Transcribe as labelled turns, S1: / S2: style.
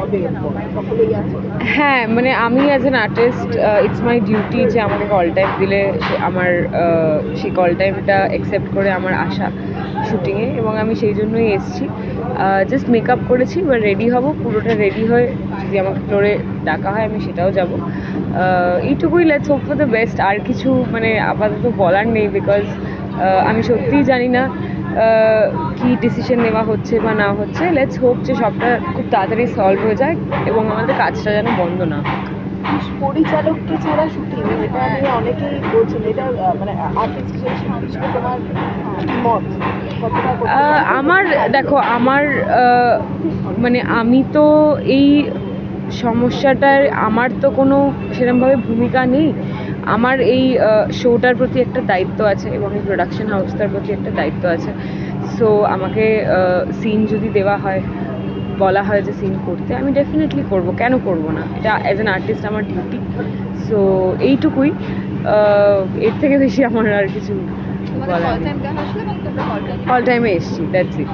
S1: হবে সকলেই আছে।
S2: হ্যাঁ, মানে আমি as an artist it's my duty যে আমাকে কল টাইম দিলে আমার সেই কল টাইমটা অ্যাকসেপ্ট করে আমার আসা শুটিংয়ে, এবং আমি সেই জন্যই এসেছি। জাস্ট মেকআপ করেছি, এবার রেডি হব, পুরোটা রেডি হয়ে যদি আমাকে ফ্লোরে ডাকা হয় আমি সেটাও যাব। এইটুকুই, let's hope for the best. আর কিছু মানে আপাতত বলার নেই, বিকজ আমি সত্যিই জানি না কি ডিসিশন নেওয়া হচ্ছে বা না হচ্ছে। লেটস হোপ যে সবটা খুব তাড়াতাড়ি সলভ হয়ে যায় এবং আমাদের কাজটা যেন বন্ধ না হয়।
S1: পরিচালককে ছাড়া শুটিং, এটা নিয়ে অনেকেই বলছেন, এটা মানে আর্টিস্ট হিসেবে তোমার মত কতটা
S2: আমার দেখো, আমার মানে আমি তো এই সমস্যাটার আমার তো কোনো সেরকমভাবে ভূমিকা নেই। আমার এই শোটার প্রতি একটা দায়িত্ব আছে এবং এই প্রোডাকশন হাউসটার প্রতি একটা দায়িত্ব আছে। সো আমাকে সিন যদি দেওয়া হয়, বলা হয় যে সিন করতে, আমি ডেফিনেটলি করব, কেন করব না? এটা অ্যাজ অ্যান আর্টিস্ট আমার ডিউটি। সো এইটুকুই, এর থেকে বেশি আমার আর কিছু বলার নেই। অল টাইমে এসছি, দ্যাটস ইট।